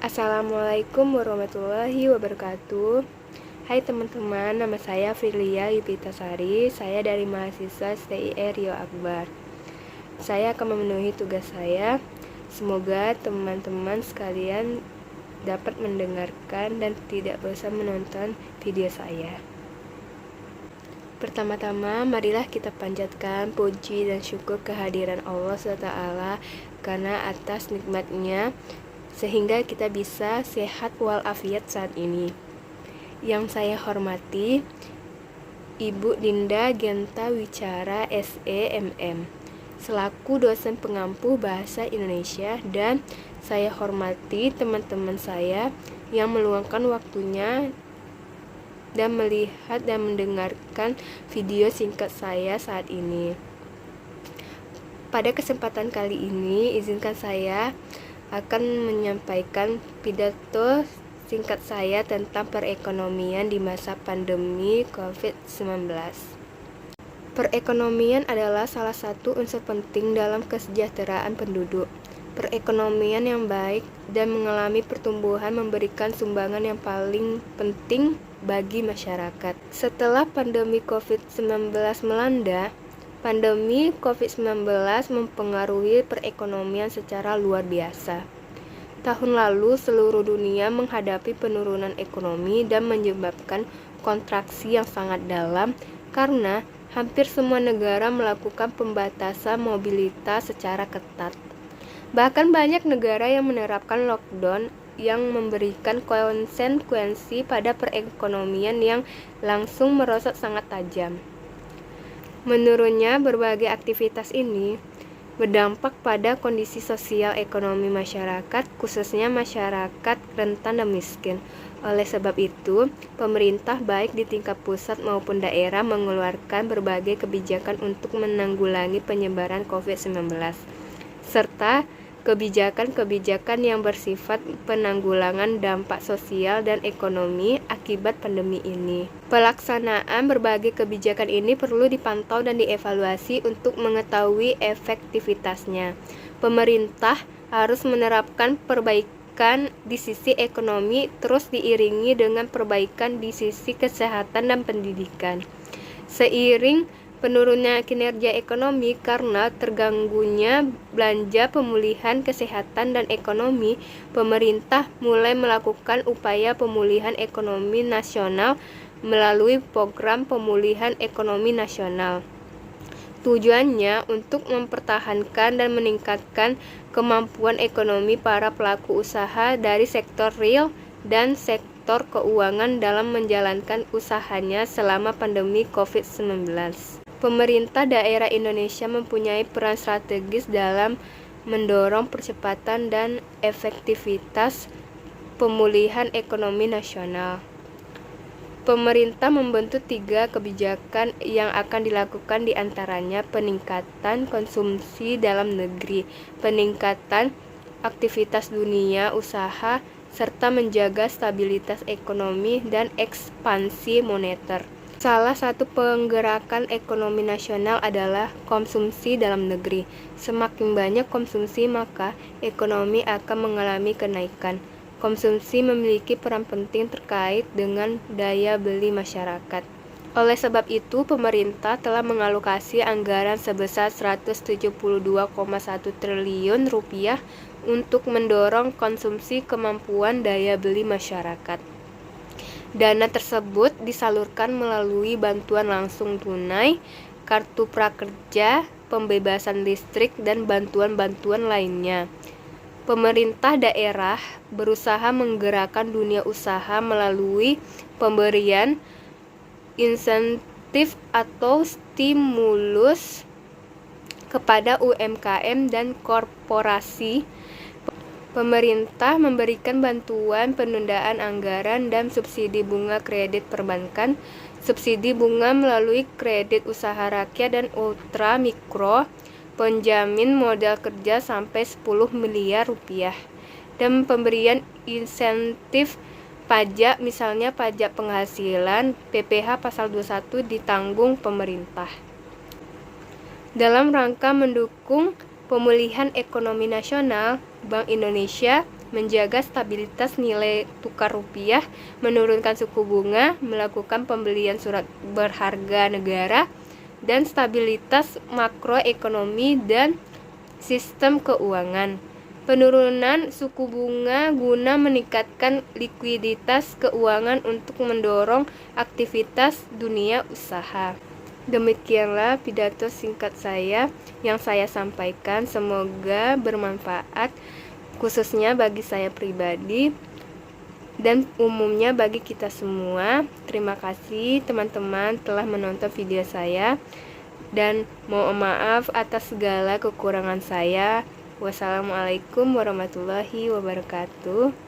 Assalamualaikum warahmatullahi wabarakatuh. Hai teman-teman, nama saya Firlia Yupitasari. Saya dari mahasiswa STIE Rio Akbar. Saya akan memenuhi tugas saya. Semoga teman-teman sekalian dapat mendengarkan dan tidak bosan menonton video saya. Pertama-tama, marilah kita panjatkan puji dan syukur kehadiran Allah SWT karena atas nikmatnya sehingga kita bisa sehat walafiat saat ini. Yang saya hormati Ibu Dinda Genta Wicara SEMM selaku dosen pengampu bahasa Indonesia, dan saya hormati teman-teman saya yang meluangkan waktunya dan melihat dan mendengarkan video singkat saya saat ini. Pada kesempatan kali ini, izinkan saya akan menyampaikan pidato singkat saya tentang perekonomian di masa pandemi COVID-19. Perekonomian adalah salah satu unsur penting dalam kesejahteraan penduduk. Perekonomian yang baik dan mengalami pertumbuhan memberikan sumbangan yang paling penting bagi masyarakat. Setelah pandemi COVID-19 melanda, pandemi COVID-19 mempengaruhi perekonomian secara luar biasa. Tahun lalu, seluruh dunia menghadapi penurunan ekonomi dan menyebabkan kontraksi yang sangat dalam karena hampir semua negara melakukan pembatasan mobilitas secara ketat. Bahkan banyak negara yang menerapkan lockdown yang memberikan konsekuensi pada perekonomian yang langsung merosot sangat tajam. Menurunnya berbagai aktivitas ini berdampak pada kondisi sosial ekonomi masyarakat, khususnya masyarakat rentan dan miskin. Oleh sebab itu, pemerintah baik di tingkat pusat maupun daerah mengeluarkan berbagai kebijakan untuk menanggulangi penyebaran COVID-19, serta kebijakan-kebijakan yang bersifat penanggulangan dampak sosial dan ekonomi akibat pandemi ini. Pelaksanaan berbagai kebijakan ini perlu dipantau dan dievaluasi untuk mengetahui efektivitasnya. Pemerintah harus menerapkan perbaikan di sisi ekonomi terus diiringi dengan perbaikan di sisi kesehatan dan pendidikan. Seiring penurunnya kinerja ekonomi karena terganggunya belanja, pemulihan kesehatan dan ekonomi, pemerintah mulai melakukan upaya pemulihan ekonomi nasional melalui program pemulihan ekonomi nasional. Tujuannya untuk mempertahankan dan meningkatkan kemampuan ekonomi para pelaku usaha dari sektor real dan sektor keuangan dalam menjalankan usahanya selama pandemi COVID-19. Pemerintah daerah Indonesia mempunyai peran strategis dalam mendorong percepatan dan efektivitas pemulihan ekonomi nasional. Pemerintah membentuk 3 kebijakan yang akan dilakukan, diantaranya peningkatan konsumsi dalam negeri, peningkatan aktivitas dunia usaha, serta menjaga stabilitas ekonomi dan ekspansi moneter. Salah satu penggerakan ekonomi nasional adalah konsumsi dalam negeri. Semakin banyak konsumsi, maka ekonomi akan mengalami kenaikan. Konsumsi memiliki peran penting terkait dengan daya beli masyarakat. Oleh sebab itu, pemerintah telah mengalokasi anggaran sebesar 172,1 triliun rupiah untuk mendorong konsumsi kemampuan daya beli masyarakat. Dana tersebut disalurkan melalui bantuan langsung tunai, kartu prakerja, pembebasan listrik, dan bantuan-bantuan lainnya. Pemerintah daerah berusaha menggerakkan dunia usaha melalui pemberian insentif atau stimulus kepada UMKM dan korporasi. Pemerintah memberikan bantuan penundaan anggaran dan subsidi bunga kredit perbankan, subsidi bunga melalui kredit usaha rakyat dan ultra mikro, penjamin modal kerja sampai 10 miliar rupiah, dan pemberian insentif pajak, misalnya pajak penghasilan, PPh pasal 21 ditanggung pemerintah. Dalam rangka mendukung pemulihan ekonomi nasional, Bank Indonesia menjaga stabilitas nilai tukar rupiah, menurunkan suku bunga, melakukan pembelian surat berharga negara, dan stabilitas makroekonomi dan sistem keuangan. Penurunan suku bunga guna meningkatkan likuiditas keuangan untuk mendorong aktivitas dunia usaha. Demikianlah pidato singkat saya yang saya sampaikan. Semoga bermanfaat, khususnya bagi saya pribadi dan umumnya bagi kita semua. Terima kasih teman-teman telah menonton video saya, dan mohon maaf atas segala kekurangan saya. Wassalamualaikum warahmatullahi wabarakatuh.